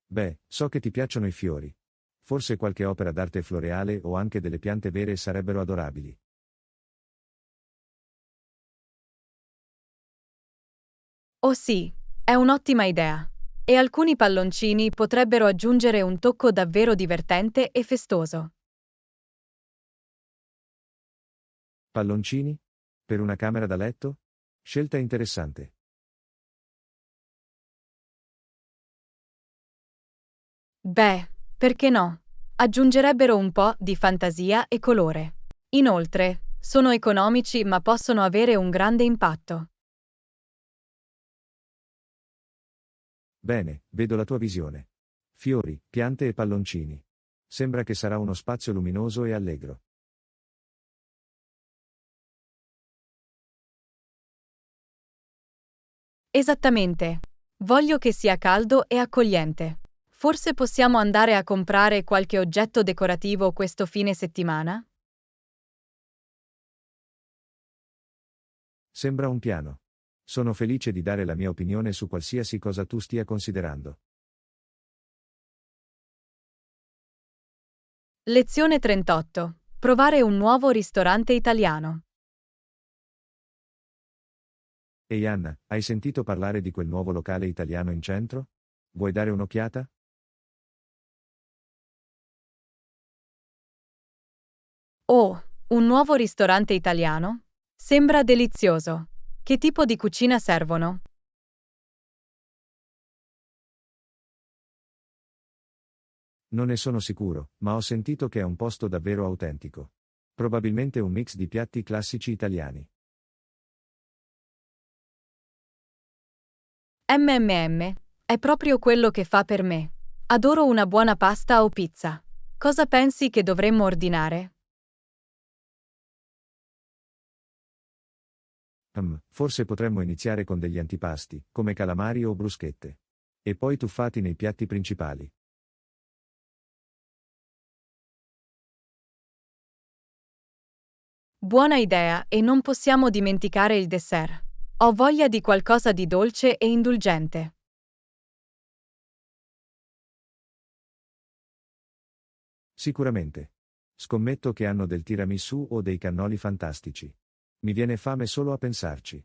Beh, so che ti piacciono i fiori. Forse qualche opera d'arte floreale o anche delle piante vere sarebbero adorabili. Oh sì, è un'ottima idea. E alcuni palloncini potrebbero aggiungere un tocco davvero divertente e festoso. Palloncini? Per una camera da letto? Scelta interessante. Beh, perché no? Aggiungerebbero un po' di fantasia e colore. Inoltre, sono economici ma possono avere un grande impatto. Bene, vedo la tua visione. Fiori, piante e palloncini. Sembra che sarà uno spazio luminoso e allegro. Esattamente. Voglio che sia caldo e accogliente. Forse possiamo andare a comprare qualche oggetto decorativo questo fine settimana? Sembra un piano. Sono felice di dare la mia opinione su qualsiasi cosa tu stia considerando. Lezione 38. Provare un nuovo ristorante italiano. Ehi Anna, hai sentito parlare di quel nuovo locale italiano in centro? Vuoi dare un'occhiata? Oh, un nuovo ristorante italiano? Sembra delizioso. Che tipo di cucina servono? Non ne sono sicuro, ma ho sentito che è un posto davvero autentico. Probabilmente un mix di piatti classici italiani. È proprio quello che fa per me. Adoro una buona pasta o pizza. Cosa pensi che dovremmo ordinare? Forse potremmo iniziare con degli antipasti, come calamari o bruschette. E poi tuffati nei piatti principali. Buona idea e non possiamo dimenticare il dessert. Ho voglia di qualcosa di dolce e indulgente. Sicuramente. Scommetto che hanno del tiramisù o dei cannoli fantastici. Mi viene fame solo a pensarci.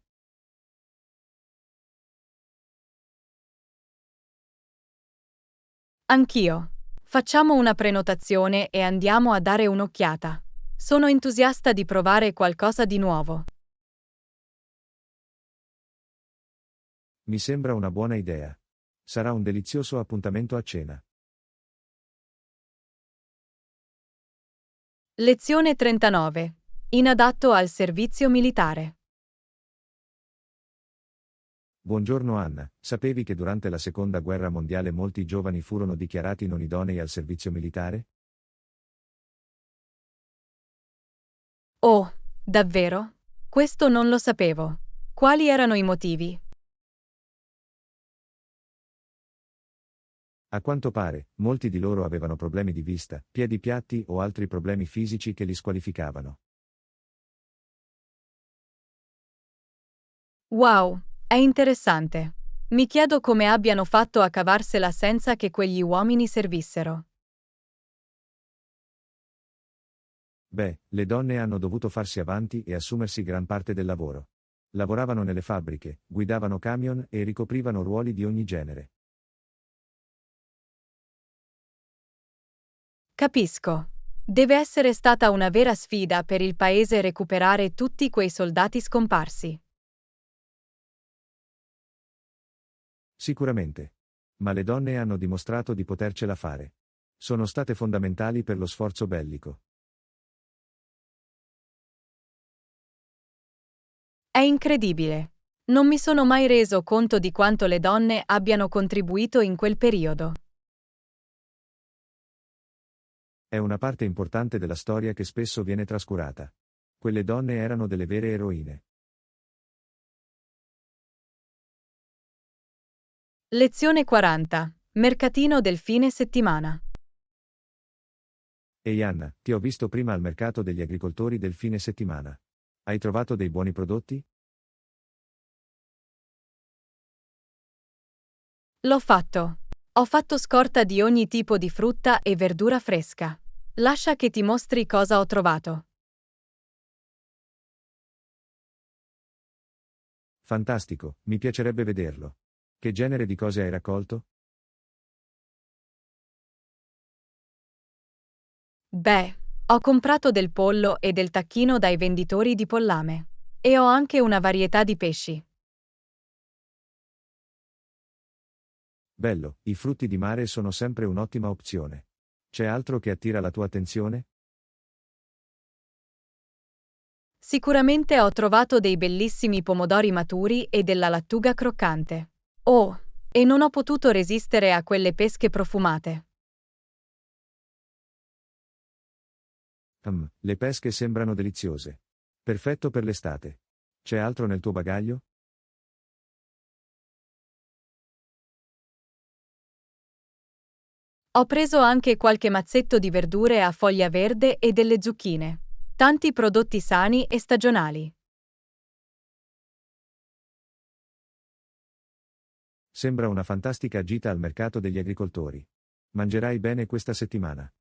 Anch'io. Facciamo una prenotazione e andiamo a dare un'occhiata. Sono entusiasta di provare qualcosa di nuovo. Mi sembra una buona idea. Sarà un delizioso appuntamento a cena. Lezione 39. Inadatto al servizio militare. Buongiorno Anna, sapevi che durante la Seconda Guerra Mondiale molti giovani furono dichiarati non idonei al servizio militare? Oh, davvero? Questo non lo sapevo. Quali erano i motivi? A quanto pare, molti di loro avevano problemi di vista, piedi piatti o altri problemi fisici che li squalificavano. Wow, è interessante. Mi chiedo come abbiano fatto a cavarsela senza che quegli uomini servissero. Beh, le donne hanno dovuto farsi avanti e assumersi gran parte del lavoro. Lavoravano nelle fabbriche, guidavano camion e ricoprivano ruoli di ogni genere. Capisco. Deve essere stata una vera sfida per il paese recuperare tutti quei soldati scomparsi. Sicuramente. Ma le donne hanno dimostrato di potercela fare. Sono state fondamentali per lo sforzo bellico. È incredibile. Non mi sono mai reso conto di quanto le donne abbiano contribuito in quel periodo. È una parte importante della storia che spesso viene trascurata. Quelle donne erano delle vere eroine. Lezione 40. Mercatino del fine settimana. Ehi Anna, ti ho visto prima al mercato degli agricoltori del fine settimana. Hai trovato dei buoni prodotti? L'ho fatto. Ho fatto scorta di ogni tipo di frutta e verdura fresca. Lascia che ti mostri cosa ho trovato. Fantastico, mi piacerebbe vederlo. Che genere di cose hai raccolto? Beh, ho comprato del pollo e del tacchino dai venditori di pollame. E ho anche una varietà di pesci. Bello, i frutti di mare sono sempre un'ottima opzione. C'è altro che attira la tua attenzione? Sicuramente ho trovato dei bellissimi pomodori maturi e della lattuga croccante. Oh, e non ho potuto resistere a quelle pesche profumate. Le pesche sembrano deliziose. Perfetto per l'estate. C'è altro nel tuo bagaglio? Ho preso anche qualche mazzetto di verdure a foglia verde e delle zucchine. Tanti prodotti sani e stagionali. Sembra una fantastica gita al mercato degli agricoltori. Mangerai bene questa settimana.